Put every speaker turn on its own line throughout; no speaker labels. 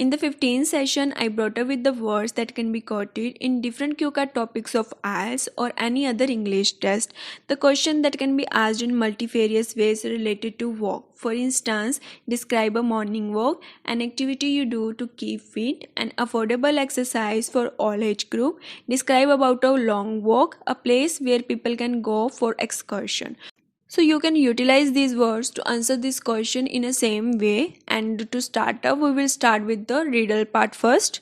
In the 15th session, I brought up with the words that can be quoted in different QCAT topics of IELTS or any other English test. The question that can be asked in multifarious ways related to walk. For instance, describe a morning walk, an activity you do to keep fit, an affordable exercise for all age group. Describe about a long walk, a place where people can go for excursion. So you can utilize these words to answer this question in a same way. And to start up, we will start with the riddle part first.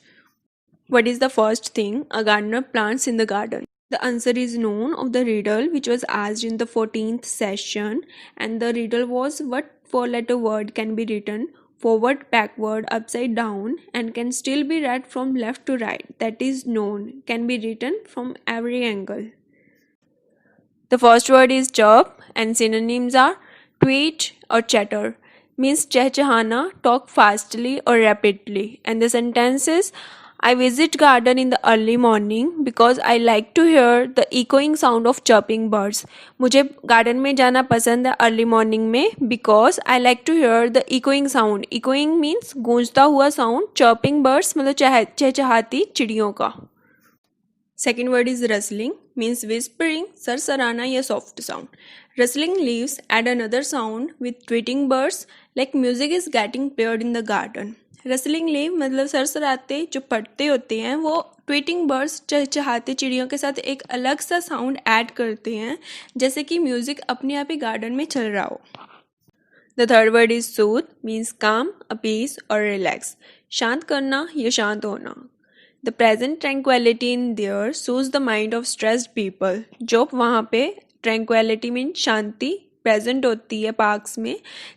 What is the first thing a gardener plants in the garden? The answer is known of the riddle which was asked in the 14th session, and the riddle was what four-letter word can be written forward, backward, upside down and can still be read from left to right. That is known, can be written from every angle. The first word is chirp and synonyms are tweet or chatter. Means chehchahana, talk fastly or rapidly. And the sentence is I visit garden in the early morning because I like to hear the echoing sound of chirping birds. मुझे garden में जाना पसंद है early morning में because I like to hear the echoing sound. Echoing means गूंजता हुआ sound. Chirping birds मतलब चहचहाती चिड़ियों का. Second word is rustling, means whispering, sarsarana या soft sound. Rustling leaves add another sound with tweeting birds like music is getting played in the garden. Rustling leaf मतलब सरसराते जो पत्ते होते हैं वो tweeting birds चहचहाते चिड़ियों के साथ एक अलग सा sound ऐड करते हैं जैसे कि म्यूजिक अपने आप ही गार्डन में चल रहा हो. The third word is soothe, means calm, appease or relax. शांत करना या शांत होना. The present tranquility in there soothes the mind of stressed people. जो वहाँ पे tranquility means शांति present होती है पार्क्स में,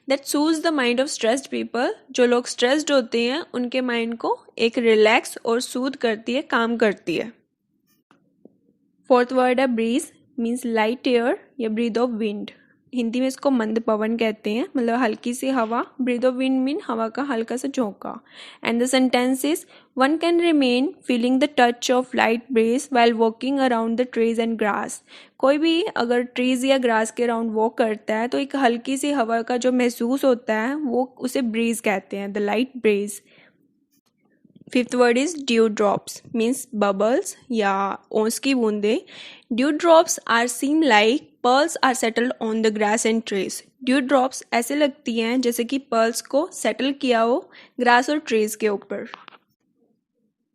that soothes the mind of stressed people. जो लोग stressed होते हैं उनके mind को एक relax और soothe करती है, calm करती है. Fourth word है breeze, means light air या breath of wind. हिंदी में इसको मंद पवन कहते हैं, मतलब हल्की सी हवा. ब्रीथ ऑफ विंड मीन हवा का हल्का सा झोंका. And the sentence is one can remain feeling the touch of light breeze while walking around the trees and grass. कोई भी अगर ट्रीज या ग्रास के अराउंड वॉक करता है तो एक हल्की सी हवा का जो महसूस होता है वो उसे ब्रीज कहते हैं, the light breeze. Fifth word is dew drops, means bubbles या ओस की बूंदे. Dew drops are seem like pearls are settled on the grass and trees. Dew drops ऐसे लगती हैं जैसे कि पर्ल्स को सेटल किया हो ग्रास और ट्रीज के ऊपर.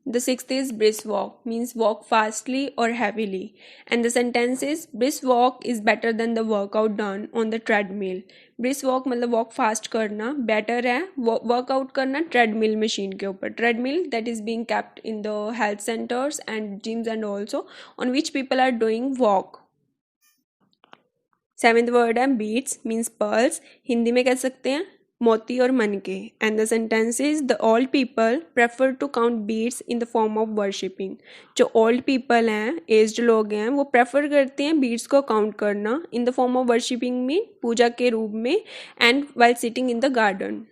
The sixth is brisk walk, means walk fastly or heavily. And the sentence is brisk walk is better than the workout done on the treadmill. Brisk walk मतलब walk fast करना better है workout करना treadmill machine के ऊपर. Treadmill that is being kept in the health centers and gyms and also on which people are doing walk. Seventh word है beads, means pearls. Hindi में कह सकते हैं मोती और मनके. And the sentence is the old people prefer to count beads in the form of worshipping. जो old people हैं, एज्ड लोग हैं, वो प्रेफर करते हैं बीड्स को काउंट करना in the form of worshipping में, पूजा के रूप में, and while sitting in the garden.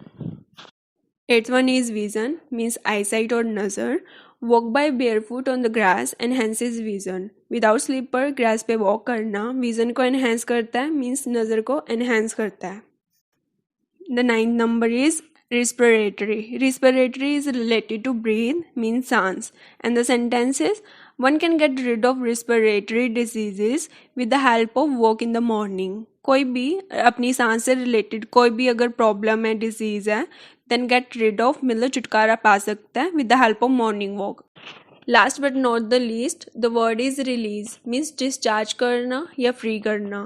Eighth one is vision, means eyesight और नज़र. Walk by barefoot on the grass enhances vision. Without slipper grass पे वॉक करना विजन को एनहेंस करता है, मीन्स नज़र को एनहेंस करता है. The ninth number is respiratory. Respiratory is related to breathe, means सांस. And the sentence is one can get rid of respiratory diseases with the help of walk in the morning. कोई भी अपनी सांस से related कोई भी अगर problem है, डिजीज है, then get rid of मतलब छुटकारा पा सकता है with the help of morning walk. Last but not the least the word is release, means discharge करना या फ्री करना.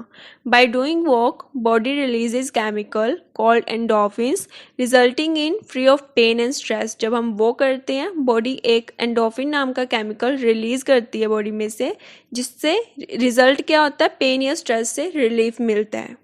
By doing walk body releases chemical called endorphins resulting in free of pain and stress. जब हम वो करते हैं body एक endorphin नाम का केमिकल रिलीज करती है बॉडी में से, जिससे रिजल्ट क्या होता है, पेन या स्ट्रेस से रिलीफ मिलता है.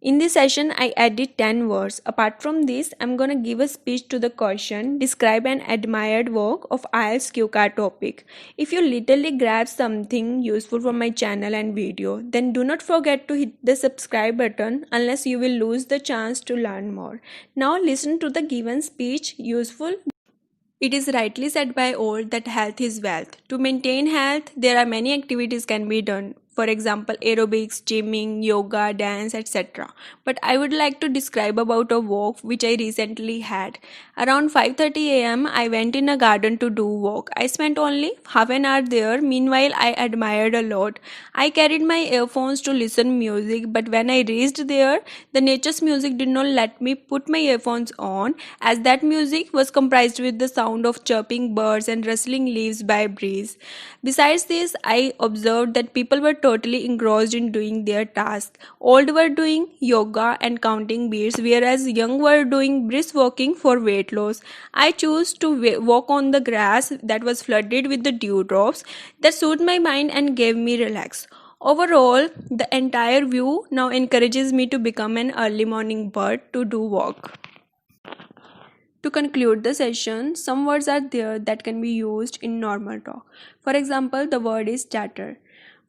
In this session, I added 10 words. Apart from this, I'm gonna give a speech to the question, describe an admired work of IELTS QCAT topic. If you literally grab something useful from my channel and video, then do not forget to hit the subscribe button unless you will lose the chance to learn more. Now listen to the given speech, useful. It is rightly said by all that health is wealth. To maintain health, there are many activities can be done. for example aerobics, gymming, yoga, dance, etc. But I would like to describe about a walk which I recently had. Around 5:30 a.m. I went in a garden to do walk. I spent only half an hour there. Meanwhile, I admired a lot. I carried my earphones to listen music, but when I reached there, the nature's music did not let me put my earphones on, as that music was comprised with the sound of chirping birds and rustling leaves by breeze. Besides this, I observed that people were totally engrossed in doing their task. Old were doing yoga and counting beads, whereas young were doing brisk walking for weight loss. I chose to walk on the grass that was flooded with the dewdrops that soothed my mind and gave me relax. Overall, the entire view now encourages me to become an early morning bird to do walk. To conclude the session, some words are there that can be used in normal talk. For example, the word is chatter.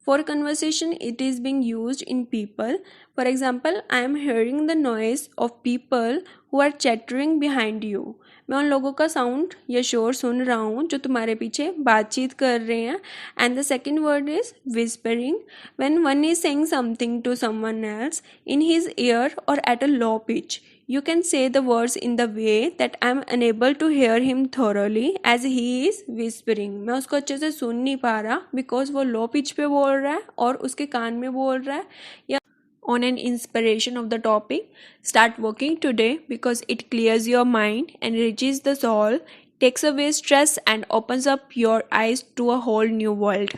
For conversation, it is being used in people. For example, I am hearing the noise of people who are chattering behind you. मैं उन लोगों का sound या शोर सुन रहा हूँ जो तुम्हारे पीछे बातचीत कर रहे हैं. And the second word is whispering. When one is saying something to someone else in his ear or at a low pitch, you can say the words in the way that I am unable to hear him thoroughly as he is whispering. मैं उसको अच्छे से सुन नहीं पा रहा because वो low pitch पे बोल रहा है और उसके कान में बोल रहा है. या on an inspiration of the topic, start working today because it clears your mind, enriches the soul, takes away stress and opens up your eyes to a whole new world.